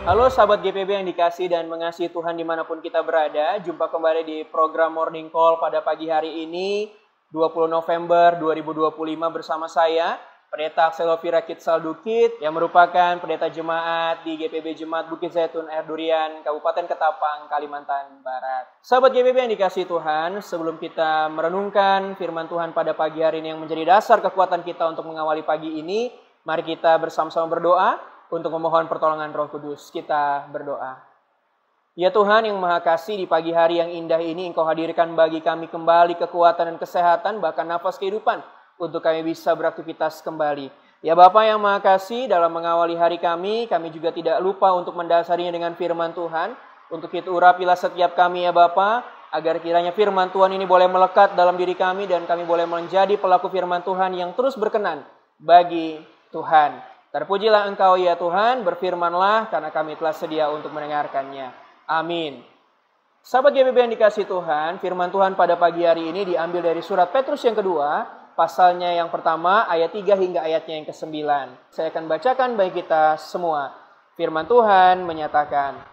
Halo sahabat GPB yang dikasih dan mengasihi Tuhan dimanapun kita berada. Jumpa kembali di program Morning Call pada pagi hari ini 20 November 2025 bersama saya Pendeta Axelovira Kitsal Dukit yang merupakan pendeta jemaat di GPB Jemaat Bukit Zaitun Air Durian, Kabupaten Ketapang, Kalimantan Barat. Sahabat GPB yang dikasihi Tuhan, sebelum kita merenungkan firman Tuhan pada pagi hari ini yang menjadi dasar kekuatan kita untuk mengawali pagi ini, mari kita bersama-sama berdoa untuk memohon pertolongan Roh Kudus. Kita berdoa. Ya Tuhan yang Maha Kasih, di pagi hari yang indah ini Engkau hadirkan bagi kami kembali kekuatan dan kesehatan, bahkan nafas kehidupan, untuk kami bisa beraktivitas kembali. Ya Bapa yang Maha Kasih, dalam mengawali hari kami juga tidak lupa untuk mendasarinya dengan firman Tuhan. Untuk itu urapilah setiap kami ya Bapa, agar kiranya firman Tuhan ini boleh melekat dalam diri kami dan kami boleh menjadi pelaku firman Tuhan yang terus berkenan bagi Tuhan. Terpujilah Engkau ya Tuhan, berfirmanlah karena kami telah sedia untuk mendengarkannya. Amin. Sahabat GPB yang dikasihi Tuhan, firman Tuhan pada pagi hari ini diambil dari surat Petrus yang kedua, pasalnya yang pertama, ayat 3 hingga ayatnya yang ke-9. Saya akan bacakan bagi kita semua. Firman Tuhan menyatakan,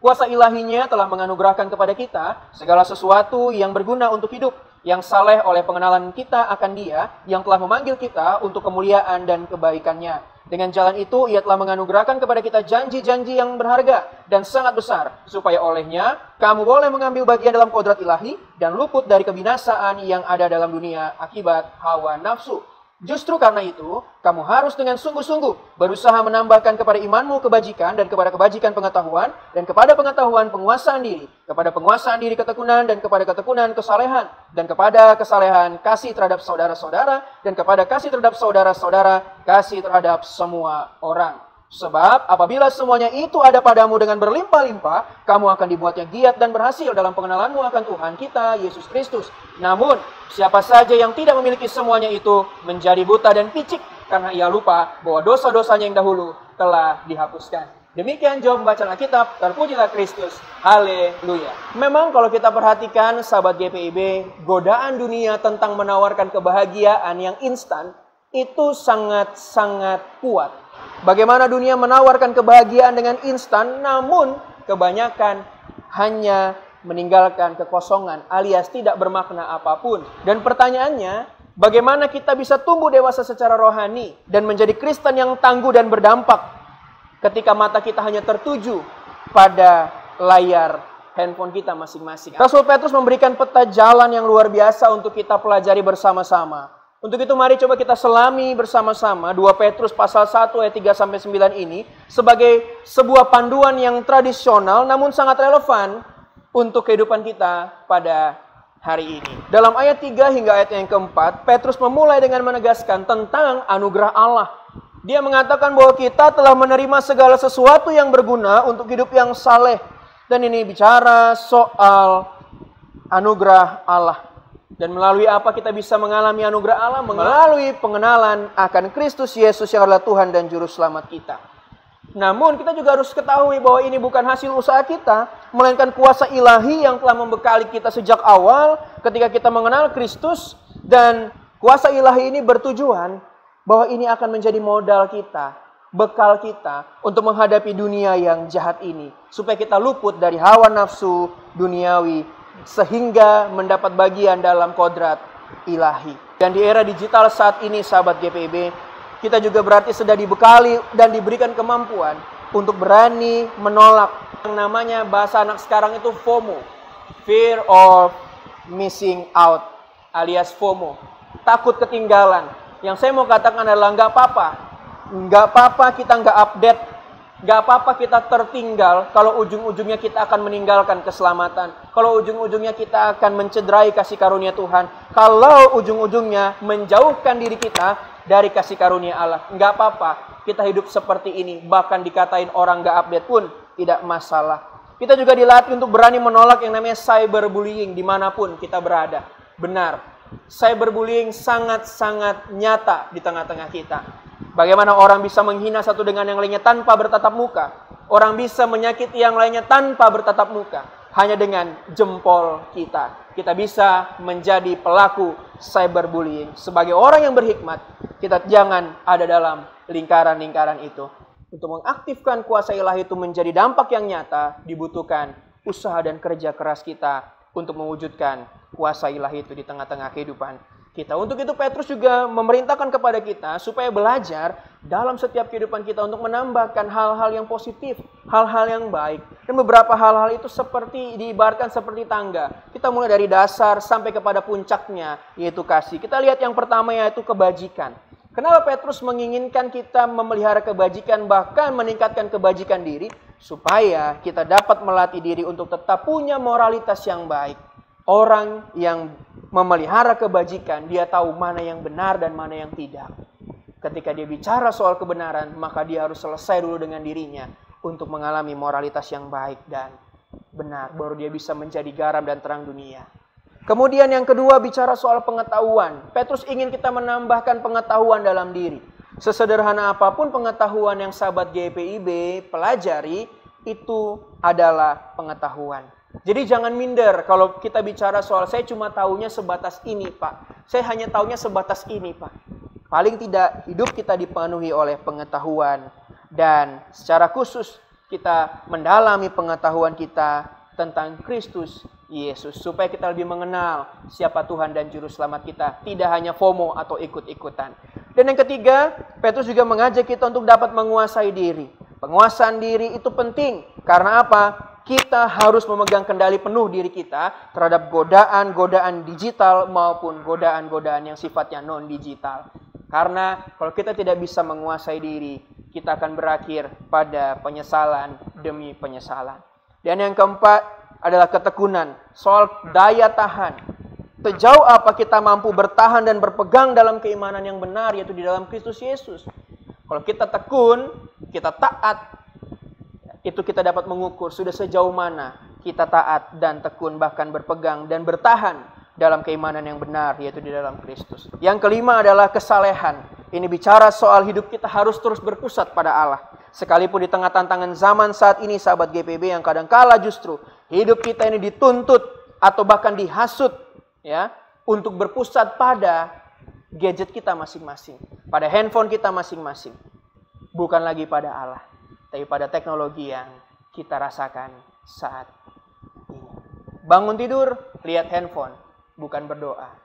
kuasa ilahinya telah menganugerahkan kepada kita segala sesuatu yang berguna untuk hidup, yang saleh oleh pengenalan kita akan Dia yang telah memanggil kita untuk kemuliaan dan kebaikannya. Dengan jalan itu, Ia telah menganugerahkan kepada kita janji-janji yang berharga dan sangat besar, supaya olehnya kamu boleh mengambil bagian dalam kodrat ilahi dan luput dari kebinasaan yang ada dalam dunia akibat hawa nafsu. Justru karena itu, kamu harus dengan sungguh-sungguh berusaha menambahkan kepada imanmu kebajikan, dan kepada kebajikan pengetahuan, dan kepada pengetahuan penguasaan diri, kepada penguasaan diri ketekunan, dan kepada ketekunan kesalehan, dan kepada kesalehan kasih terhadap saudara-saudara, dan kepada kasih terhadap saudara-saudara kasih terhadap semua orang. Sebab apabila semuanya itu ada padamu dengan berlimpah-limpah, kamu akan dibuatnya giat dan berhasil dalam pengenalanmu akan Tuhan kita, Yesus Kristus. Namun, siapa saja yang tidak memiliki semuanya itu menjadi buta dan picik, karena ia lupa bahwa dosa-dosanya yang dahulu telah dihapuskan. Demikian jawab bacaan Alkitab. Terpujilah Kristus. Haleluya. Memang kalau kita perhatikan sahabat GPIB, godaan dunia tentang menawarkan kebahagiaan yang instan itu sangat-sangat kuat. Bagaimana dunia menawarkan kebahagiaan dengan instan, namun kebanyakan hanya meninggalkan kekosongan alias tidak bermakna apapun. Dan pertanyaannya, bagaimana kita bisa tumbuh dewasa secara rohani dan menjadi Kristen yang tangguh dan berdampak ketika mata kita hanya tertuju pada layar handphone kita masing-masing. Rasul Petrus memberikan peta jalan yang luar biasa untuk kita pelajari bersama-sama. Untuk itu mari coba kita selami bersama-sama 2 Petrus pasal 1 ayat 3-9 ini sebagai sebuah panduan yang tradisional namun sangat relevan untuk kehidupan kita pada hari ini. Dalam ayat 3 hingga ayat yang keempat, Petrus memulai dengan menegaskan tentang anugerah Allah. Dia mengatakan bahwa kita telah menerima segala sesuatu yang berguna untuk hidup yang saleh. Dan ini bicara soal anugerah Allah. Dan melalui apa kita bisa mengalami anugerah Allah? Melalui pengenalan akan Kristus Yesus yang adalah Tuhan dan Juru Selamat kita. Namun kita juga harus ketahui bahwa ini bukan hasil usaha kita, melainkan kuasa ilahi yang telah membekali kita sejak awal ketika kita mengenal Kristus. Dan kuasa ilahi ini bertujuan bahwa ini akan menjadi modal kita, bekal kita untuk menghadapi dunia yang jahat ini. Supaya kita luput dari hawa nafsu duniawi, sehingga mendapat bagian dalam kodrat ilahi. Dan di era digital saat ini sahabat GPIB, kita juga berarti sudah dibekali dan diberikan kemampuan untuk berani menolak yang namanya bahasa anak sekarang itu FOMO, Fear of Missing Out, alias FOMO, takut ketinggalan. Yang saya mau katakan adalah nggak apa-apa kita nggak update. Gak apa-apa kita tertinggal kalau ujung-ujungnya kita akan meninggalkan keselamatan. Kalau ujung-ujungnya kita akan mencederai kasih karunia Tuhan. Kalau ujung-ujungnya menjauhkan diri kita dari kasih karunia Allah. Gak apa-apa kita hidup seperti ini. Bahkan dikatain orang gak update pun tidak masalah. Kita juga dilatih untuk berani menolak yang namanya cyberbullying dimanapun kita berada. Benar, cyberbullying sangat-sangat nyata di tengah-tengah kita. Bagaimana orang bisa menghina satu dengan yang lainnya tanpa bertatap muka. Orang bisa menyakiti yang lainnya tanpa bertatap muka. Hanya dengan jempol kita. Kita bisa menjadi pelaku cyberbullying. Sebagai orang yang berhikmat, kita jangan ada dalam lingkaran-lingkaran itu. Untuk mengaktifkan kuasa ilahi itu menjadi dampak yang nyata, dibutuhkan usaha dan kerja keras kita untuk mewujudkan kuasa ilahi itu di tengah-tengah kehidupan kita. Untuk itu Petrus juga memerintahkan kepada kita supaya belajar dalam setiap kehidupan kita untuk menambahkan hal-hal yang positif, hal-hal yang baik. Dan beberapa hal-hal itu seperti diibaratkan seperti tangga. Kita mulai dari dasar sampai kepada puncaknya, yaitu kasih. Kita lihat yang pertama yaitu kebajikan. Kenapa Petrus menginginkan kita memelihara kebajikan, bahkan meningkatkan kebajikan diri, supaya kita dapat melatih diri untuk tetap punya moralitas yang baik. Orang yang memelihara kebajikan, dia tahu mana yang benar dan mana yang tidak. Ketika dia bicara soal kebenaran, maka dia harus selesai dulu dengan dirinya untuk mengalami moralitas yang baik dan benar. Baru dia bisa menjadi garam dan terang dunia. Kemudian yang kedua bicara soal pengetahuan. Petrus ingin kita menambahkan pengetahuan dalam diri. Sesederhana apapun pengetahuan yang sahabat GPIB pelajari, itu adalah pengetahuan. Jadi jangan minder kalau kita bicara soal saya cuma tahunya sebatas ini Pak. Saya hanya tahunya sebatas ini Pak. Paling tidak hidup kita dipenuhi oleh pengetahuan. Dan secara khusus kita mendalami pengetahuan kita tentang Kristus Yesus, supaya kita lebih mengenal siapa Tuhan dan Juru Selamat kita, tidak hanya FOMO atau ikut-ikutan. Dan yang ketiga, Petrus juga mengajak kita untuk dapat menguasai diri. Penguasaan diri itu penting, karena apa? Kita harus memegang kendali penuh diri kita terhadap godaan-godaan digital maupun godaan-godaan yang sifatnya non-digital. Karena kalau kita tidak bisa menguasai diri, kita akan berakhir pada penyesalan demi penyesalan. Dan yang keempat adalah ketekunan, soal daya tahan. Sejauh apa kita mampu bertahan dan berpegang dalam keimanan yang benar, yaitu di dalam Kristus Yesus. Kalau kita tekun, kita taat, itu kita dapat mengukur sudah sejauh mana kita taat dan tekun, bahkan berpegang dan bertahan dalam keimanan yang benar, yaitu di dalam Kristus. Yang kelima adalah kesalehan. Ini bicara soal hidup kita harus terus berpusat pada Allah. Sekalipun di tengah tantangan zaman saat ini, sahabat GPB, yang kadangkala justru hidup kita ini dituntut atau bahkan dihasut ya untuk berpusat pada gadget kita masing-masing, pada handphone kita masing-masing. Bukan lagi pada Allah, tapi pada teknologi yang kita rasakan saat ini. Bangun tidur, lihat handphone, bukan berdoa.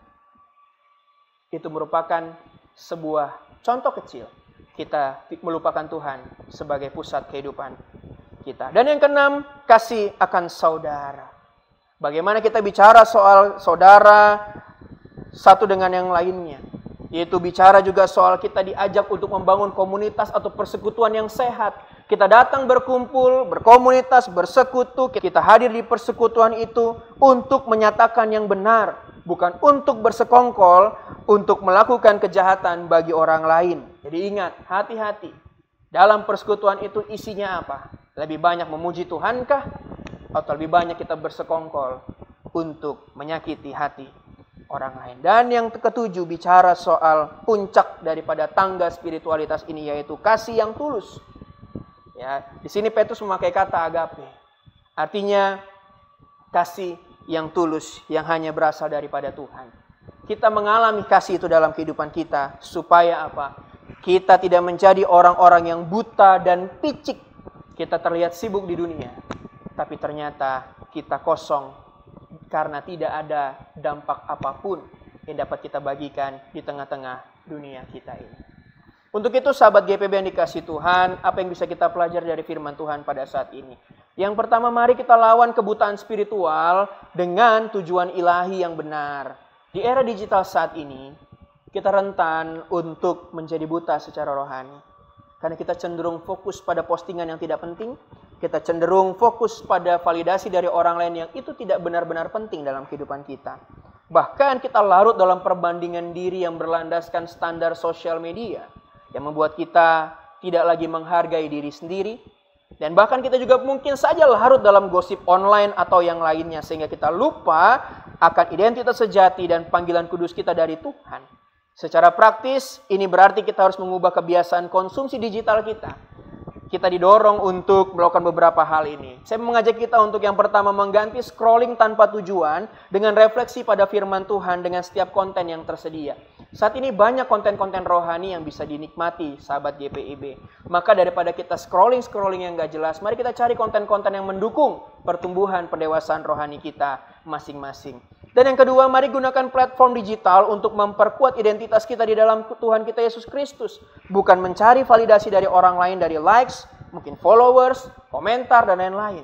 Itu merupakan sebuah contoh kecil. Kita melupakan Tuhan sebagai pusat kehidupan kita. Dan yang keenam, kasih akan saudara. Bagaimana kita bicara soal saudara satu dengan yang lainnya. Yaitu bicara juga soal kita diajak untuk membangun komunitas atau persekutuan yang sehat. Kita datang berkumpul, berkomunitas, bersekutu. Kita hadir di persekutuan itu untuk menyatakan yang benar. Bukan untuk bersekongkol, untuk melakukan kejahatan bagi orang lain. Jadi ingat, hati-hati. Dalam persekutuan itu isinya apa? Lebih banyak memuji Tuhankah? Atau lebih banyak kita bersekongkol untuk menyakiti hati orang lain? Dan yang ketujuh bicara soal puncak daripada tangga spiritualitas ini, yaitu kasih yang tulus. Ya, di sini Petrus memakai kata agape. Artinya kasih yang tulus, yang hanya berasal daripada Tuhan. Kita mengalami kasih itu dalam kehidupan kita, supaya apa? Kita tidak menjadi orang-orang yang buta dan picik. Kita terlihat sibuk di dunia, tapi ternyata kita kosong, karena tidak ada dampak apapun yang dapat kita bagikan di tengah-tengah dunia kita ini. Untuk itu sahabat GPB yang dikasihi Tuhan, apa yang bisa kita pelajari dari firman Tuhan pada saat ini? Yang pertama, mari kita lawan kebutaan spiritual dengan tujuan ilahi yang benar. Di era digital saat ini, kita rentan untuk menjadi buta secara rohani. Karena kita cenderung fokus pada postingan yang tidak penting. Kita cenderung fokus pada validasi dari orang lain yang itu tidak benar-benar penting dalam kehidupan kita. Bahkan kita larut dalam perbandingan diri yang berlandaskan standar sosial media, yang membuat kita tidak lagi menghargai diri sendiri. Dan bahkan kita juga mungkin saja larut dalam gosip online atau yang lainnya, sehingga kita lupa akan identitas sejati dan panggilan kudus kita dari Tuhan. Secara praktis, ini berarti kita harus mengubah kebiasaan konsumsi digital kita. Kita didorong untuk melakukan beberapa hal ini. Saya mengajak kita untuk yang pertama mengganti scrolling tanpa tujuan dengan refleksi pada firman Tuhan dengan setiap konten yang tersedia. Saat ini banyak konten-konten rohani yang bisa dinikmati sahabat GPIB. Maka daripada kita scrolling yang gak jelas, mari kita cari konten-konten yang mendukung pertumbuhan pendewasaan rohani kita masing-masing. Dan yang kedua, mari gunakan platform digital untuk memperkuat identitas kita di dalam Tuhan kita Yesus Kristus. Bukan mencari validasi dari orang lain, dari likes, mungkin followers, komentar, dan lain-lain.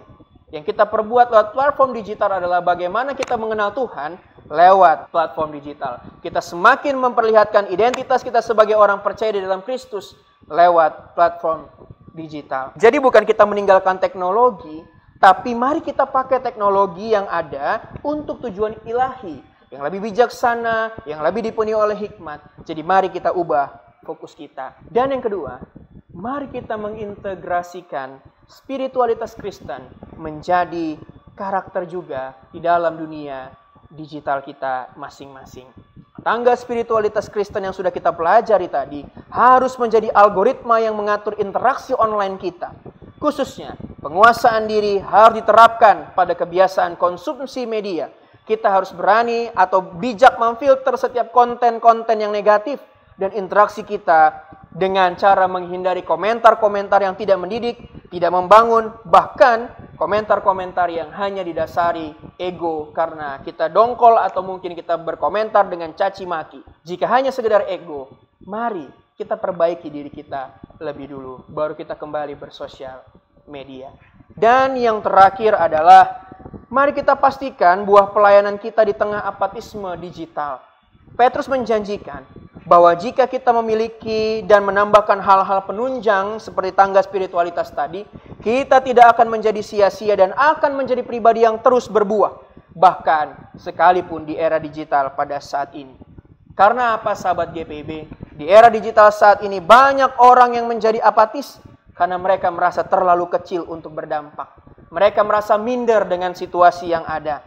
Yang kita perbuat lewat platform digital adalah bagaimana kita mengenal Tuhan lewat platform digital. Kita semakin memperlihatkan identitas kita sebagai orang percaya di dalam Kristus lewat platform digital. Jadi bukan kita meninggalkan teknologi, tapi mari kita pakai teknologi yang ada untuk tujuan ilahi, yang lebih bijaksana, yang lebih dipenuhi oleh hikmat. Jadi mari kita ubah fokus kita. Dan yang kedua, mari kita mengintegrasikan spiritualitas Kristen menjadi karakter juga di dalam dunia digital kita masing-masing. Tangga spiritualitas Kristen yang sudah kita pelajari tadi harus menjadi algoritma yang mengatur interaksi online kita. Khususnya, penguasaan diri harus diterapkan pada kebiasaan konsumsi media. Kita harus berani atau bijak memfilter setiap konten-konten yang negatif dan interaksi kita dengan cara menghindari komentar-komentar yang tidak mendidik, tidak membangun, bahkan komentar-komentar yang hanya didasari ego karena kita dongkol atau mungkin kita berkomentar dengan caci maki. Jika hanya sekedar ego, mari kita perbaiki diri kita lebih dulu, baru kita kembali bersosial media. Dan yang terakhir adalah, mari kita pastikan buah pelayanan kita di tengah apatisme digital. Petrus menjanjikan bahwa jika kita memiliki dan menambahkan hal-hal penunjang seperti tangga spiritualitas tadi, kita tidak akan menjadi sia-sia dan akan menjadi pribadi yang terus berbuah. Bahkan sekalipun di era digital pada saat ini. Karena apa sahabat GPIB? Di era digital saat ini banyak orang yang menjadi apatis karena mereka merasa terlalu kecil untuk berdampak. Mereka merasa minder dengan situasi yang ada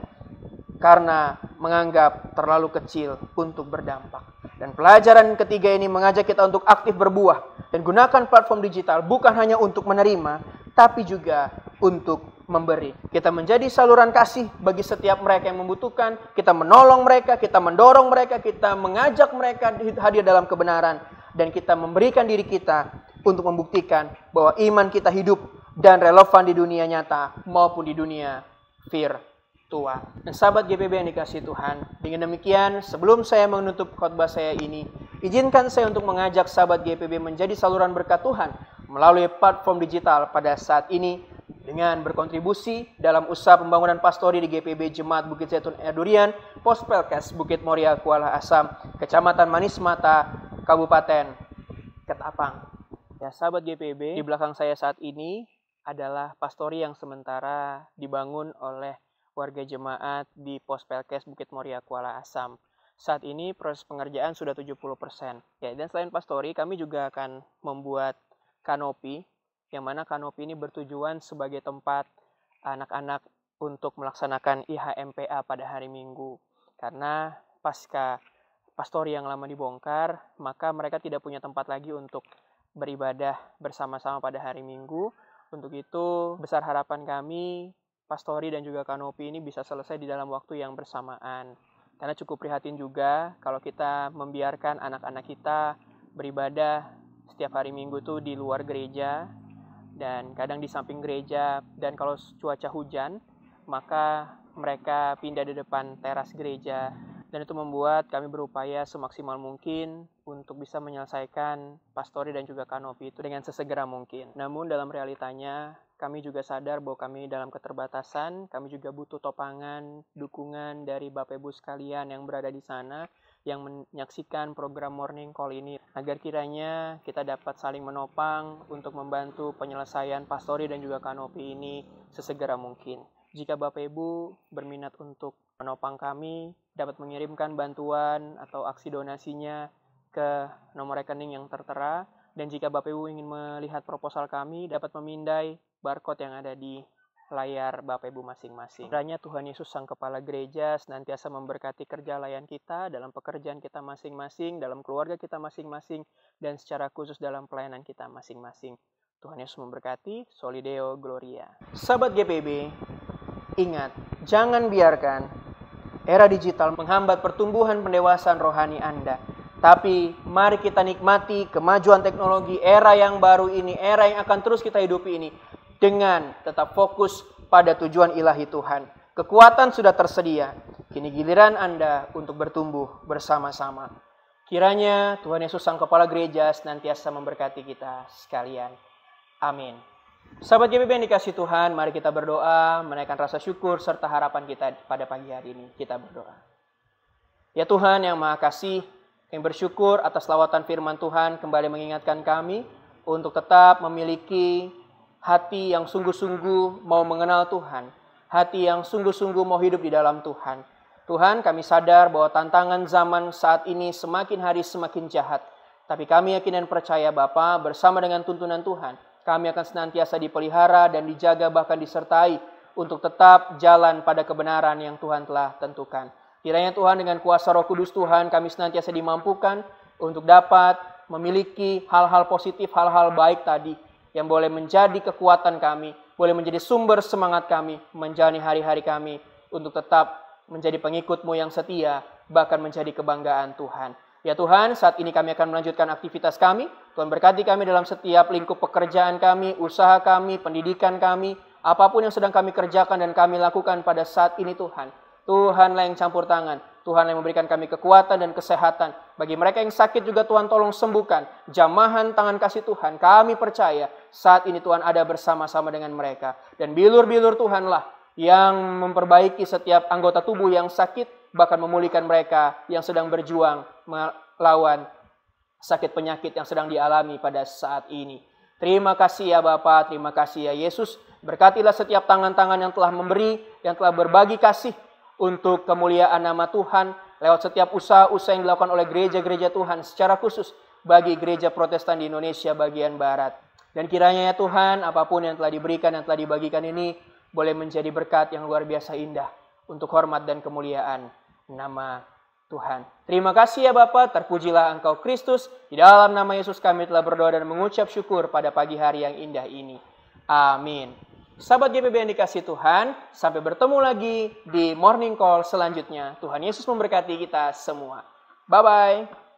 karena menganggap terlalu kecil untuk berdampak. Dan pelajaran ketiga ini mengajak kita untuk aktif berbuah dan gunakan platform digital bukan hanya untuk menerima, tapi juga untuk memberi. Kita menjadi saluran kasih bagi setiap mereka yang membutuhkan. Kita menolong mereka, kita mendorong mereka, kita mengajak mereka hadir dalam kebenaran. Dan kita memberikan diri kita untuk membuktikan bahwa iman kita hidup dan relevan di dunia nyata maupun di dunia virtual. Dan sahabat GPIB yang dikasihi Tuhan, dengan demikian sebelum saya menutup khotbah saya ini, izinkan saya untuk mengajak sahabat GPIB menjadi saluran berkat Tuhan melalui platform digital pada saat ini dengan berkontribusi dalam usaha pembangunan pastori di GPIB Jemaat Bukit Zaitun Durian, Pospelkes Bukit Moria Kuala Asam, Kecamatan Manis Mata, Kabupaten Ketapang. Ya sahabat GPIB, di belakang saya saat ini adalah pastori yang sementara dibangun oleh warga jemaat di Pospelkes Bukit Moria Kuala Asam. Saat ini proses pengerjaan sudah 70%. Ya, dan selain pastori, kami juga akan membuat kanopi, yang mana kanopi ini bertujuan sebagai tempat anak-anak untuk melaksanakan IHMPA pada hari Minggu. Karena pasca pastori yang lama dibongkar, maka mereka tidak punya tempat lagi untuk beribadah bersama-sama pada hari Minggu. Untuk itu, besar harapan kami, pastori dan juga kanopi ini bisa selesai di dalam waktu yang bersamaan. Karena cukup prihatin juga kalau kita membiarkan anak-anak kita beribadah setiap hari Minggu tuh di luar gereja dan kadang di samping gereja, dan kalau cuaca hujan maka mereka pindah di depan teras gereja, dan itu membuat kami berupaya semaksimal mungkin untuk bisa menyelesaikan pastori dan juga kanopi itu dengan sesegera mungkin. Namun dalam realitanya kami juga sadar bahwa kami dalam keterbatasan, kami juga butuh topangan, dukungan dari Bapak Ibu sekalian yang berada di sana, yang menyaksikan program Morning Call ini, agar kiranya kita dapat saling menopang untuk membantu penyelesaian pastori dan juga kanopi ini sesegera mungkin. Jika Bapak Ibu berminat untuk menopang kami, dapat mengirimkan bantuan atau aksi donasinya ke nomor rekening yang tertera. Dan jika Bapak Ibu ingin melihat proposal kami, dapat memindai barcode yang ada di layar Bapak Ibu masing-masing. Kiranya Tuhan Yesus Sang Kepala Gereja senantiasa memberkati kerja layan kita, dalam pekerjaan kita masing-masing, dalam keluarga kita masing-masing, dan secara khusus dalam pelayanan kita masing-masing. Tuhan Yesus memberkati. Soli Deo Gloria. Sahabat GPIB, ingat, jangan biarkan era digital menghambat pertumbuhan pendewasaan rohani Anda. Tapi mari kita nikmati kemajuan teknologi, era yang baru ini, era yang akan terus kita hidupi ini, dengan tetap fokus pada tujuan ilahi Tuhan. Kekuatan sudah tersedia, kini giliran Anda untuk bertumbuh bersama-sama. Kiranya Tuhan Yesus Sang Kepala Gereja senantiasa memberkati kita sekalian. Amin. Sahabat GPB yang dikasih Tuhan, mari kita berdoa, menaikkan rasa syukur serta harapan kita pada pagi hari ini. Kita berdoa. Ya Tuhan yang Maha Kasih, kami bersyukur atas lawatan firman Tuhan kembali mengingatkan kami untuk tetap memiliki hati yang sungguh-sungguh mau mengenal Tuhan. Hati yang sungguh-sungguh mau hidup di dalam Tuhan. Tuhan, kami sadar bahwa tantangan zaman saat ini semakin hari semakin jahat. Tapi kami yakin dan percaya Bapa, bersama dengan tuntunan Tuhan, kami akan senantiasa dipelihara dan dijaga bahkan disertai untuk tetap jalan pada kebenaran yang Tuhan telah tentukan. Kiranya Tuhan dengan kuasa Roh Kudus Tuhan kami senantiasa dimampukan untuk dapat memiliki hal-hal positif, hal-hal baik tadi yang boleh menjadi kekuatan kami, boleh menjadi sumber semangat kami menjalani hari-hari kami untuk tetap menjadi pengikut-Mu yang setia, bahkan menjadi kebanggaan Tuhan. Ya Tuhan, saat ini kami akan melanjutkan aktivitas kami. Tuhan berkati kami dalam setiap lingkup pekerjaan kami, usaha kami, pendidikan kami, apapun yang sedang kami kerjakan dan kami lakukan pada saat ini Tuhan. Tuhanlah yang campur tangan. Tuhanlah yang memberikan kami kekuatan dan kesehatan. Bagi mereka yang sakit juga Tuhan tolong sembuhkan. Jamahan tangan kasih Tuhan. Kami percaya saat ini Tuhan ada bersama-sama dengan mereka. Dan bilur-bilur Tuhanlah yang memperbaiki setiap anggota tubuh yang sakit. Bahkan memulihkan mereka yang sedang berjuang melawan sakit penyakit yang sedang dialami pada saat ini. Terima kasih ya Bapa, terima kasih ya Yesus. Berkatilah setiap tangan-tangan yang telah memberi, yang telah berbagi kasih untuk kemuliaan nama Tuhan lewat setiap usaha-usaha yang dilakukan oleh gereja-gereja Tuhan secara khusus bagi gereja Protestan di Indonesia bagian Barat. Dan kiranya ya Tuhan, apapun yang telah diberikan, yang telah dibagikan ini boleh menjadi berkat yang luar biasa indah untuk hormat dan kemuliaan nama Tuhan. Terima kasih ya Bapa, terpujilah Engkau Kristus. Di dalam nama Yesus kami telah berdoa dan mengucap syukur pada pagi hari yang indah ini. Amin. Sahabat GPB yang dikasih Tuhan, sampai bertemu lagi di Morning Call selanjutnya. Tuhan Yesus memberkati kita semua. Bye-bye.